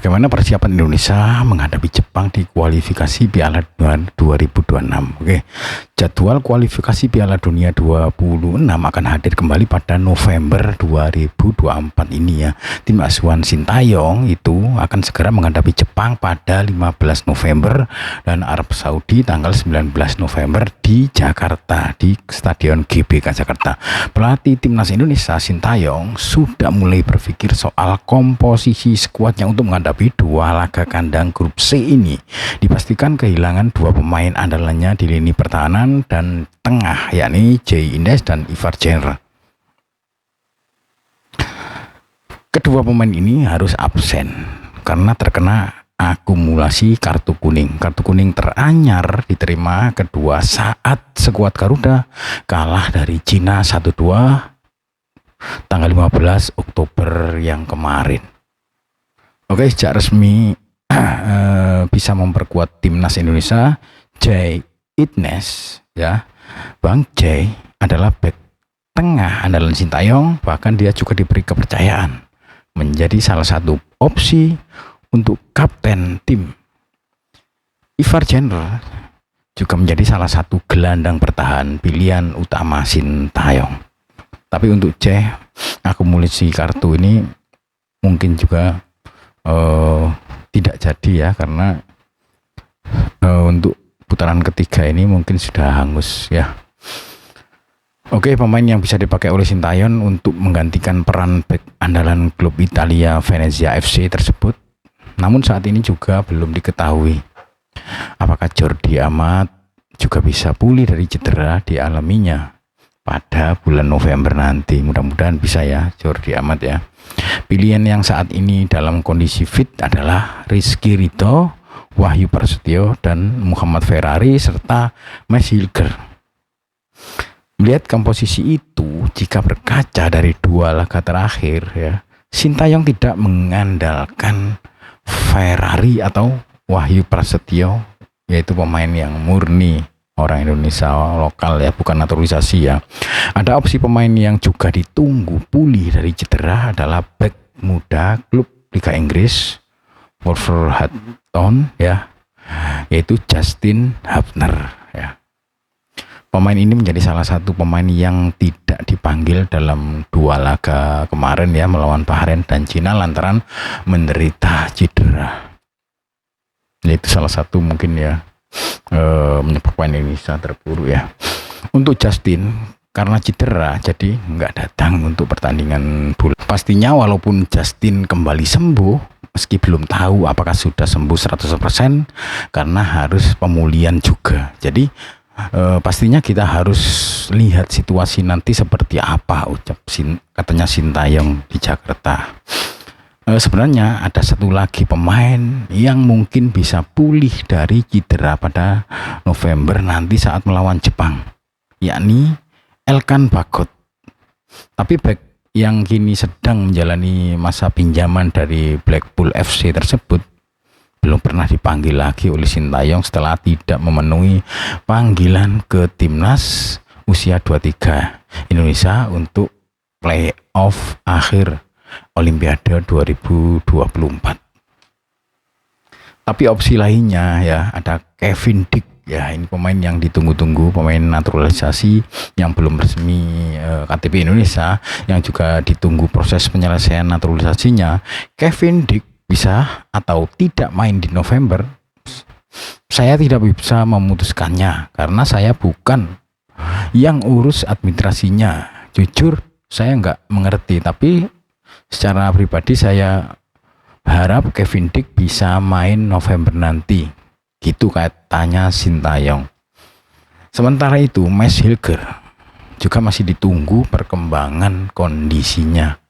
Bagaimana persiapan Indonesia menghadapi Jepang di kualifikasi Piala Dunia 2026? Oke, jadwal kualifikasi Piala Dunia 26 akan hadir kembali pada November 2024 ini ya. Tim asuhan Sintayong itu akan segera menghadapi Jepang pada 15 November dan Arab Saudi tanggal 19 November di Jakarta, di Stadion GBK Jakarta. Pelatih Timnas Indonesia Sintayong sudah mulai berpikir soal komposisi skuadnya untuk menghadapi dua laga kandang grup C ini. Dipastikan kehilangan dua pemain andalannya di lini pertahanan dan tengah, yakni Jay Indes dan Ivar Jenner. Kedua pemain ini harus absen karena terkena akumulasi kartu kuning. Kartu kuning teranyar diterima kedua saat skuad Garuda kalah dari Cina 1-2 tanggal 15 Oktober yang kemarin. Oke, sejak resmi bisa memperkuat Timnas Indonesia, Jay Indes ya. Bang Jay adalah back tengah andalan Sintayong, bahkan dia juga diberi kepercayaan menjadi salah satu opsi untuk kapten tim. Ivar Jenner juga menjadi salah satu gelandang bertahan pilihan utama Sintayong. Tapi untuk Jay, akumulasi kartu ini mungkin juga tidak jadi ya, karena untuk putaran ketiga ini mungkin sudah hangus ya. Oke, pemain yang bisa dipakai oleh Sintayong untuk menggantikan peran bek andalan klub Italia Venezia FC tersebut, namun saat ini juga belum diketahui apakah Jordi Amat juga bisa pulih dari cedera dialaminya pada bulan November nanti. Mudah-mudahan bisa ya Jordi Amat ya. Pilihan yang saat ini dalam kondisi fit adalah Rizky Ridho, Wahyu Prasetyo, dan Muhammad Ferrari serta Max Hilger. Melihat komposisi itu, jika berkaca dari dua laga terakhir ya, Sintayong tidak mengandalkan Ferrari atau Wahyu Prasetyo, yaitu pemain yang murni orang Indonesia lokal ya, bukan naturalisasi ya. Ada opsi pemain yang juga ditunggu pulih dari cedera adalah bek muda klub Liga Inggris Wolverhampton ya, yaitu Justin Hubner ya. Pemain ini menjadi salah satu pemain yang tidak dipanggil dalam dua laga kemarin ya, melawan Bahrain dan Cina lantaran menderita cedera. Itu salah satu mungkin ya menyebabkan Indonesia terpuruk ya. Untuk Justin, karena cedera jadi nggak datang untuk pertandingan bola. Pastinya walaupun Justin kembali sembuh, meski belum tahu apakah sudah sembuh 100%, karena harus pemulihan juga. Jadi pastinya kita harus lihat situasi nanti seperti apa, katanya Sintayong di Jakarta. Sebenarnya ada satu lagi pemain yang mungkin bisa pulih dari cedera pada November nanti saat melawan Jepang, yakni Elkan Bagot. Tapi back yang kini sedang menjalani masa pinjaman dari Blackpool FC tersebut belum pernah dipanggil lagi oleh Sintayong setelah tidak memenuhi panggilan ke timnas usia 23 Indonesia untuk playoff akhir Olimpiade 2024. Tapi opsi lainnya ya, ada Kevin Dick ya, ini pemain yang ditunggu-tunggu, pemain naturalisasi yang belum resmi KTP Indonesia, yang juga ditunggu proses penyelesaian naturalisasinya. Kevin Dick bisa atau tidak main di November. Saya tidak bisa memutuskannya karena saya bukan yang urus administrasinya. Jujur saya nggak mengerti, tapi secara pribadi saya harap Kevin Dick bisa main November nanti, gitu katanya Sintayong. Sementara itu Max Hilger juga masih ditunggu perkembangan kondisinya.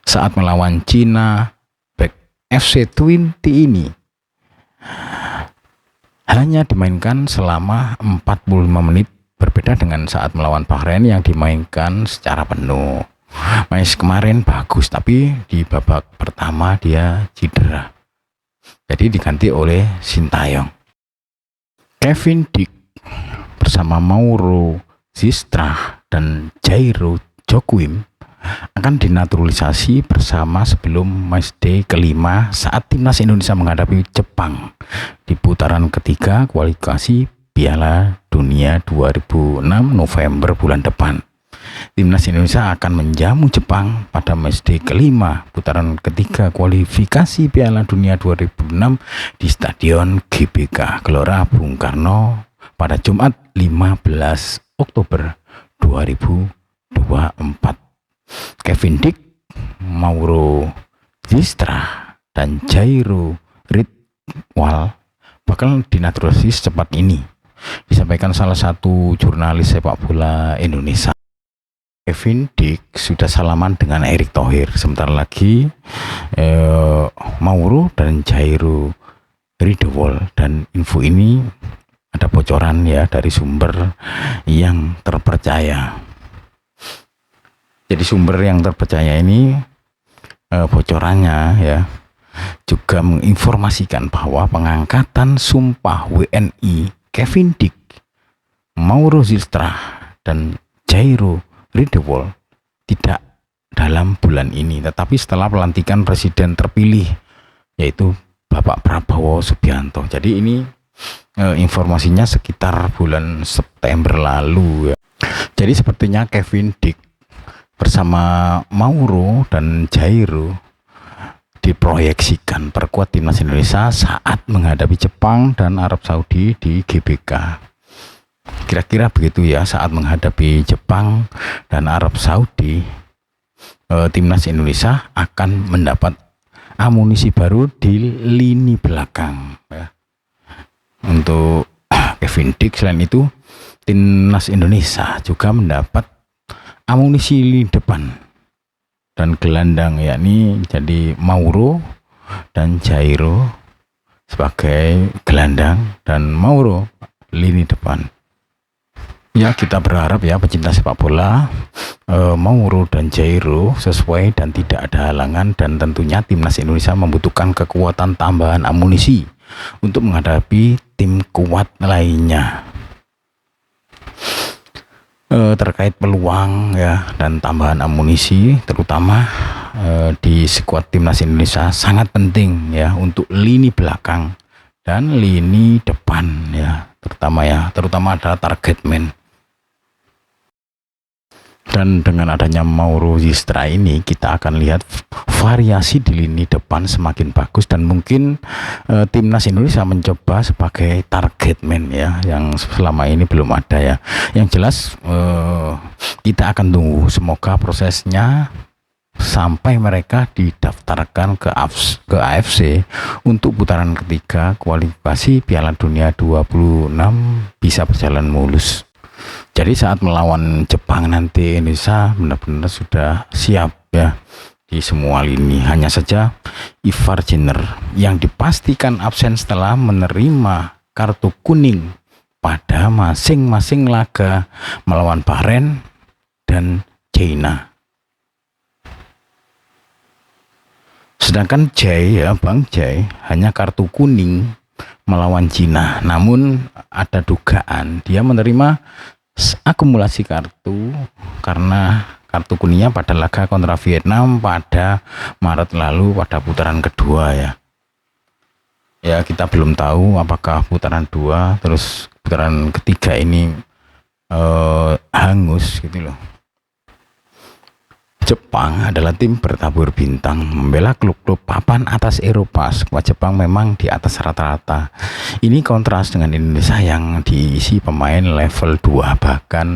Saat melawan Cina, back FC20 ini hanya dimainkan selama 45 menit, berbeda dengan saat melawan Bahrain yang dimainkan secara penuh. Max kemarin bagus, tapi di babak pertama dia cedera, jadi diganti oleh Sintayong. Kevin Dick bersama Mauro Zistra dan Jairo Joaquim akan dinaturalisasi bersama sebelum matchday kelima saat timnas Indonesia menghadapi Jepang di putaran ketiga kualifikasi Piala Dunia 2006 November bulan depan. Timnas Indonesia akan menjamu Jepang pada matchday kelima putaran ketiga kualifikasi Piala Dunia 2006 di Stadion GBK Gelora Bung Karno pada Jumat 15 Oktober 2024. Kevin Dick, Mauro Zistra, dan Jairo Ridwal bakal dinaturalisasi secepat ini, disampaikan salah satu jurnalis sepak bola Indonesia. Kevin Dick sudah salaman dengan Erick Thohir. Sebentar lagi Mauro dan Jairo Ridwal, dan info ini ada bocoran ya dari sumber yang terpercaya. Jadi sumber yang terpercaya ini bocorannya ya juga menginformasikan bahwa pengangkatan sumpah WNI Kevin Dick, Mauro Zistra, dan Jairo Ridwal tidak dalam bulan ini, tetapi setelah pelantikan presiden terpilih yaitu Bapak Prabowo Subianto. Jadi ini informasinya sekitar bulan September lalu ya. Jadi sepertinya Kevin Dick bersama Mauro dan Jairo diproyeksikan perkuat timnas Indonesia saat menghadapi Jepang dan Arab Saudi di GBK. Kira-kira begitu ya, saat menghadapi Jepang dan Arab Saudi, timnas Indonesia akan mendapat amunisi baru di lini belakang ya. Untuk Kevin Dick, selain itu timnas Indonesia juga mendapat amunisi lini depan dan gelandang, yakni jadi Mauro dan Jairo sebagai gelandang dan Mauro lini depan. Ya, kita berharap ya pecinta sepak bola, Mauro dan Jairo sesuai dan tidak ada halangan, dan tentunya timnas Indonesia membutuhkan kekuatan tambahan amunisi untuk menghadapi tim kuat lainnya. Terkait peluang ya dan tambahan amunisi, terutama di skuad timnas Indonesia sangat penting ya untuk lini belakang dan lini depan ya, terutama adalah target man. Dan dengan adanya Mauro Zistra ini, kita akan lihat variasi di lini depan semakin bagus, dan mungkin timnas Indonesia mencoba sebagai target man ya, yang selama ini belum ada ya. Yang jelas kita akan tunggu, semoga prosesnya sampai mereka didaftarkan ke AFC untuk putaran ketiga kualifikasi Piala Dunia 26 bisa berjalan mulus. Jadi saat melawan Jepang nanti, Indonesia benar-benar sudah siap ya di semua lini. Hanya saja Ivar Jenner yang dipastikan absen setelah menerima kartu kuning pada masing-masing laga melawan Bahrain dan China. Sedangkan Bang Jai hanya kartu kuning melawan China. Namun ada dugaan dia menerima akumulasi kartu karena kartu kuningnya pada laga kontra Vietnam pada Maret lalu pada putaran kedua ya. Ya, kita belum tahu apakah putaran 2 terus putaran ketiga ini hangus gitu loh. Jepang adalah tim bertabur bintang membela klub-klub papan atas Eropa. Skuad Jepang memang di atas rata-rata. Ini kontras dengan Indonesia yang diisi pemain level 2 bahkan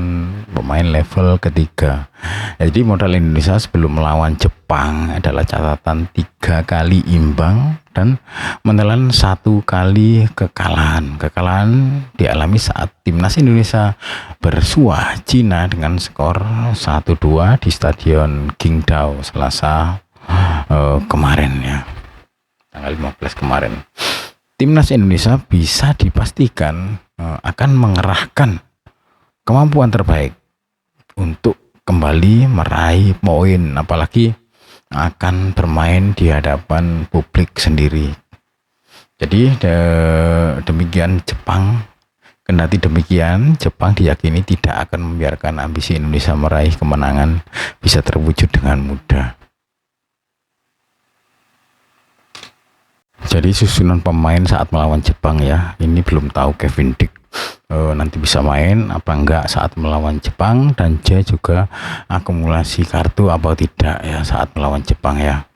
pemain level ketiga. Jadi modal Indonesia sebelum melawan Jepang adalah catatan 3 kali imbang dan menelan 1 kali kekalahan. Kekalahan dialami saat timnas Indonesia bersuah Cina dengan skor 1-2 di Stadion Qingdao Selasa kemarin ya, tanggal 15 kemarin. Timnas Indonesia bisa dipastikan akan mengerahkan kemampuan terbaik untuk kembali meraih poin, apalagi akan bermain di hadapan publik sendiri. Jadi demikian Jepang Kendati demikian, Jepang diyakini tidak akan membiarkan ambisi Indonesia meraih kemenangan bisa terwujud dengan mudah. Jadi susunan pemain saat melawan Jepang ya, ini belum tahu Kevin Dick nanti bisa main apa enggak saat melawan Jepang, dan dia juga akumulasi kartu apa tidak ya saat melawan Jepang ya.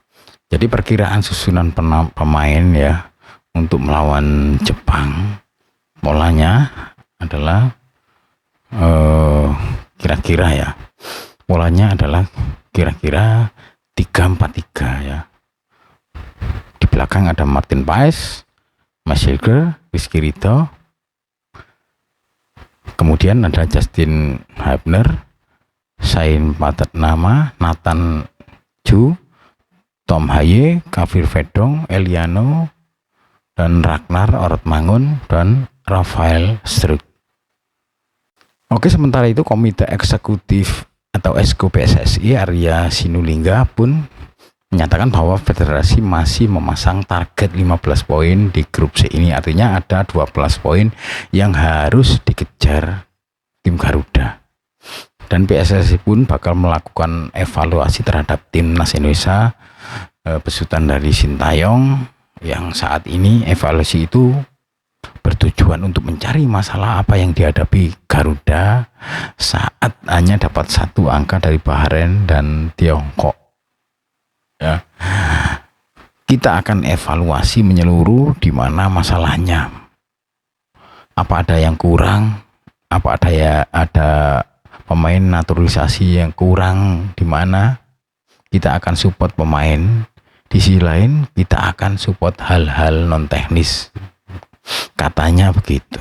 Jadi perkiraan susunan pemain ya untuk melawan Jepang, polanya adalah kira-kira ya, polanya adalah kira-kira 3-4-3 ya. Di belakang ada Martin Paes, Masilger, Rizky Ridho, kemudian ada Justin Hubner, Sain Patetnama, Nathan Ju, Tom Haye, Kavir Vedong, Eliano, dan Ragnar Ortmangun, dan Rafael Struik. Oke, sementara itu Komite Eksekutif atau Esko PSSI Arya Sinulinga pun menyatakan bahwa federasi masih memasang target 15 poin di grup C ini. Artinya ada 12 poin yang harus dikejar tim Garuda. Dan PSSI pun bakal melakukan evaluasi terhadap timnas Indonesia besutan dari Sintayong, yang saat ini evaluasi itu bertujuan untuk mencari masalah apa yang dihadapi Garuda saat hanya dapat 1 angka dari Bahrain dan Tiongkok. Ya, kita akan evaluasi menyeluruh di mana masalahnya, apa ada yang kurang, apa ada pemain naturalisasi yang kurang di mana, kita akan support pemain. Di sisi lain kita akan support hal-hal non teknis, katanya begitu.